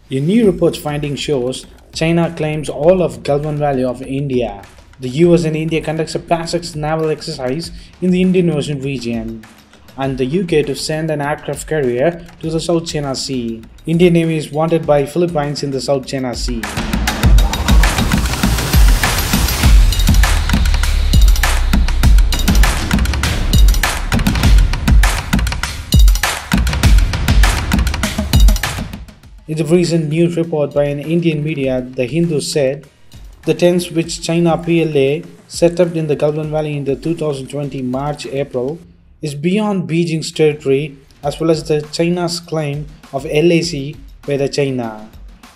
A new report's finding shows China claims all of Galwan Valley of India. The US and India conducts a passax naval exercise in the Indian Ocean region, and the UK to send an aircraft carrier to the South China Sea. Indian Navy is wanted by Philippines in the South China Sea. In the recent news report by an Indian media, The Hindu said, the tents which China PLA set up in the Galwan Valley in the 2020 March-April is beyond Beijing's territory as well as the China's claim of LAC by the China.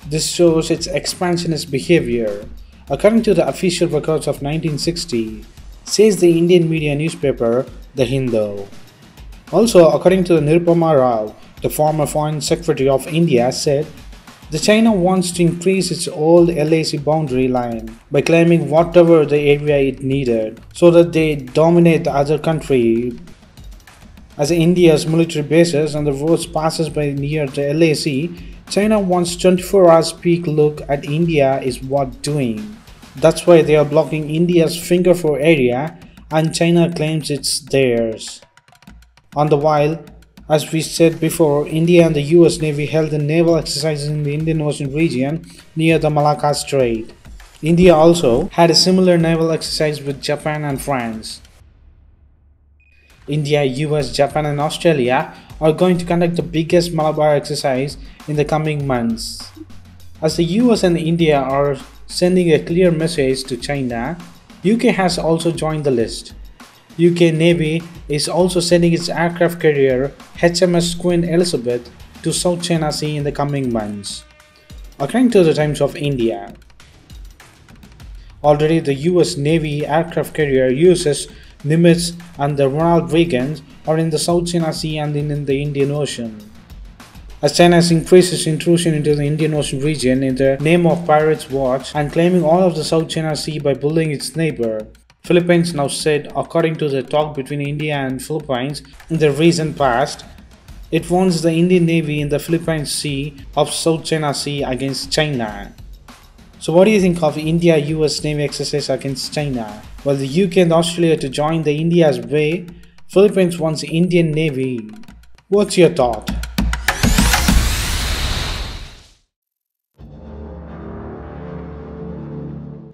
This shows its expansionist behavior, according to the official records of 1960, says the Indian media newspaper The Hindu. Also, according to Nirupama Rao, the former Foreign Secretary of India, said the China wants to increase its old LAC boundary line by claiming whatever the area it needed so that they dominate the other country. As India's military bases and the roads passes by near the LAC, China wants 24 hours peak look at India is what doing. That's why they are blocking India's finger 4 area and China claims it's theirs. On the while, as we said before, India and the US Navy held a naval exercise in the Indian Ocean region near the Malacca Strait. India also had a similar naval exercise with Japan and France. India, US, Japan and Australia are going to conduct the biggest Malabar exercise in the coming months. As the US and India are sending a clear message to China, UK has also joined the list. UK Navy is also sending its aircraft carrier HMS Queen Elizabeth to South China Sea in the coming months, according to the Times of India. Already the US Navy aircraft carrier USS Nimitz and the Ronald Reagan are in the South China Sea and in the Indian Ocean. As China increases its intrusion into the Indian Ocean region in the name of Pirates Watch and claiming all of the South China Sea by bullying its neighbor, Philippines now said, according to the talk between India and Philippines in the recent past, it wants the Indian Navy in the Philippine Sea of South China Sea against China. So what do you think of India-US Navy exercise against China? Well, the UK and Australia to join the India's way, Philippines wants Indian Navy. What's your thought?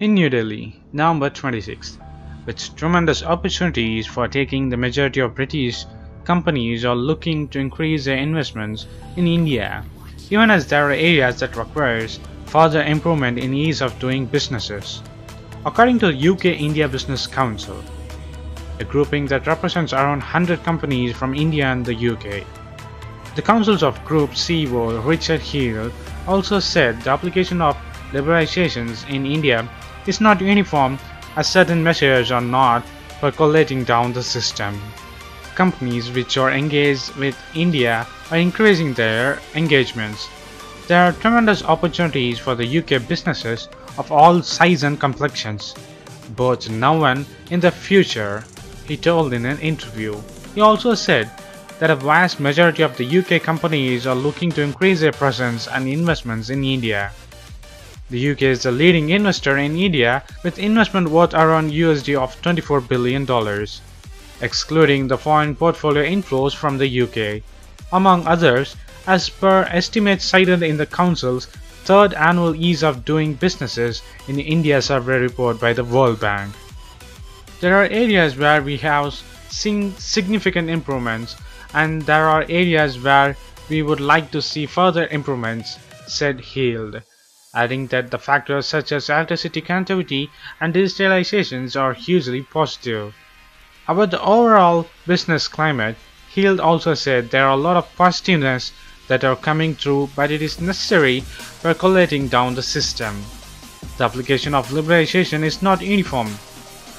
In New Delhi, November 26th. With tremendous opportunities for taking, the majority of British companies are looking to increase their investments in India, even as there are areas that requires further improvement in ease of doing businesses. According to the UK-India Business Council, a grouping that represents around 100 companies from India and the UK, the Councils of Group CEO Richard Hill also said the application of liberalizations in India is not uniform, as certain measures are not percolating down the system. Companies which are engaged with India are increasing their engagements. There are tremendous opportunities for the UK businesses of all sizes and complexions, both now and in the future, he told in an interview. He also said that a vast majority of the UK companies are looking to increase their presence and investments in India. The UK is the leading investor in India with investment worth around USD of $24 billion, excluding the foreign portfolio inflows from the UK, among others, as per estimates cited in the Council's third annual Ease of Doing Businesses in India survey report by the World Bank. There are areas where we have seen significant improvements, and there are areas where we would like to see further improvements, said Hild, adding that the factors such as electricity connectivity and digitalizations are hugely positive. About the overall business climate, Hild also said there are a lot of positiveness that are coming through, but it is necessary percolating down the system. The application of liberalization is not uniform.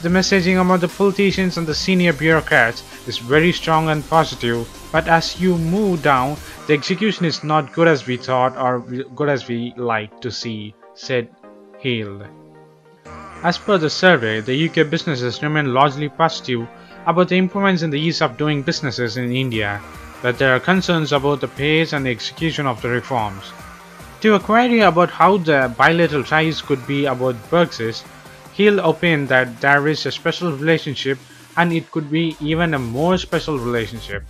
The messaging among the politicians and the senior bureaucrats is very strong and positive, but as you move down, the execution is not good as we thought or good as we like to see, said Hill. As per the survey, the UK businesses remain largely positive about the improvements in the ease of doing businesses in India, but there are concerns about the pace and the execution of the reforms. To a query about how the bilateral ties could be about Brexit, he'll opine that there is a special relationship and it could be even a more special relationship.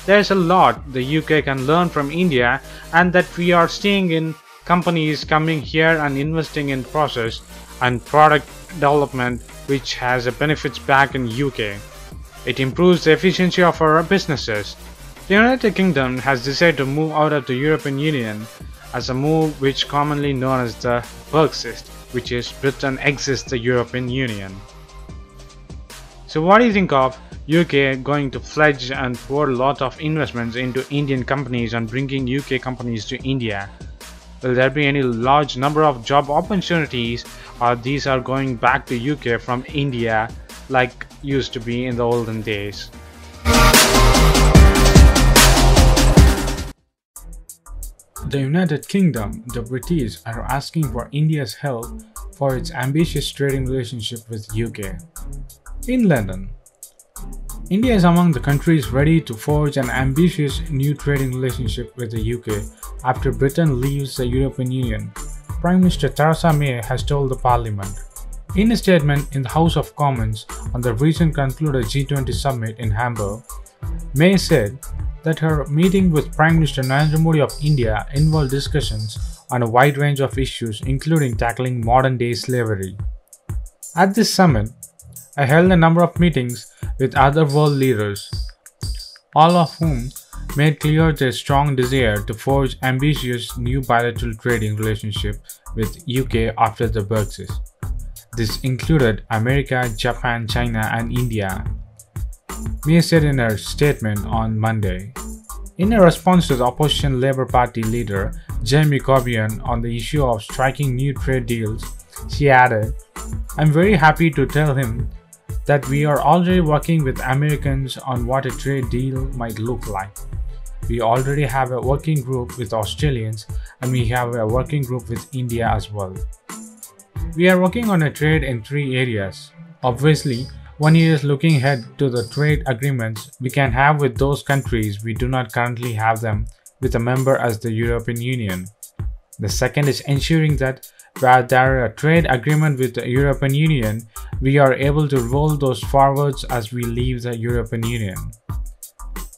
There's a lot the UK can learn from India, and that we are seeing in companies coming here and investing in process and product development, which has a benefits back in UK. It improves the efficiency of our businesses. The United Kingdom has decided to move out of the European Union as a move which commonly known as the Brexit, which is Britain exits the European Union. So what do you think of UK going to pledge and pour a lot of investments into Indian companies and bringing UK companies to India? Will there be any large number of job opportunities, or these are going back to UK from India like used to be in the olden days? The United Kingdom, the British, are asking for India's help for its ambitious trading relationship with UK. In London, India is among the countries ready to forge an ambitious new trading relationship with the UK after Britain leaves the European Union, Prime Minister Theresa May has told the Parliament. In a statement in the House of Commons on the recent concluded G20 summit in Hamburg, May said that her meeting with Prime Minister Narendra Modi of India involved discussions on a wide range of issues, including tackling modern-day slavery. At this summit, I held a number of meetings with other world leaders, all of whom made clear their strong desire to forge ambitious new bilateral trading relationship with UK after the Brexit. This included America, Japan, China, and India, May said in her statement on Monday. In a response to the opposition Labour Party leader Jeremy Corbyn on the issue of striking new trade deals, she added, "I'm very happy to tell him that we are already working with Americans on what a trade deal might look like. We already have a working group with Australians, and we have a working group with India as well. We are working on a trade in 3 areas. Obviously, one is looking ahead to the trade agreements we can have with those countries we do not currently have them with a member as the European Union. The second is ensuring that where there is a trade agreement with the European Union, we are able to roll those forwards as we leave the European Union.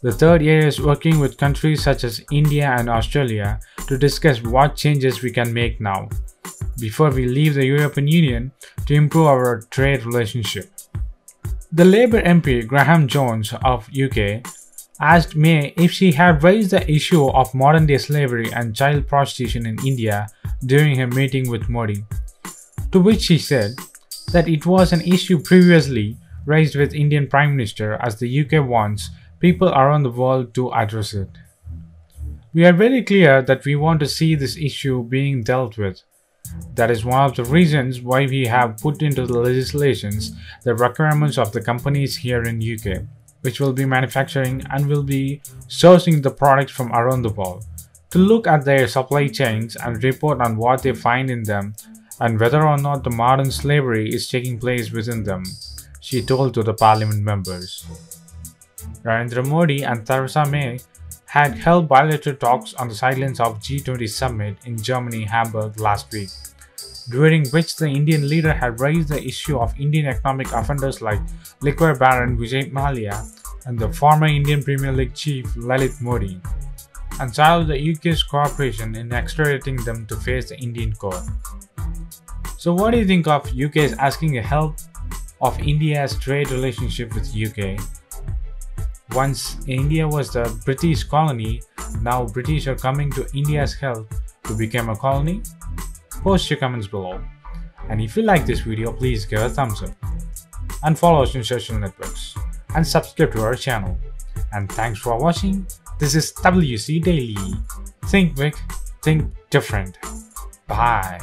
The third area is working with countries such as India and Australia to discuss what changes we can make now, before we leave the European Union, to improve our trade relationship." The Labour MP Graham Jones of UK asked May if she had raised the issue of modern-day slavery and child prostitution in India during her meeting with Modi, to which she said that it was an issue previously raised with Indian Prime Minister, as the UK wants people around the world to address it. "We are very clear that we want to see this issue being dealt with. That is one of the reasons why we have put into the legislations the requirements of the companies here in UK, which will be manufacturing and will be sourcing the products from around the world, to look at their supply chains and report on what they find in them and whether or not the modern slavery is taking place within them," she told to the Parliament members. Narendra Modi and Theresa May had held bilateral talks on the sidelines of G20 summit in Germany, Hamburg last week, during which the Indian leader had raised the issue of Indian economic offenders like liquor baron Vijay Mallya and the former Indian Premier League chief Lalit Modi, and challenged the UK's cooperation in extraditing them to face the Indian court. So what do you think of UK's asking the help of India's trade relationship with UK? Once India was the British colony, now British are coming to India's help to become a colony? Post your comments below. And if you like this video, please give a thumbs up. And follow us on social networks. And subscribe to our channel. And thanks for watching. This is WC Daily. Think big, think different. Bye.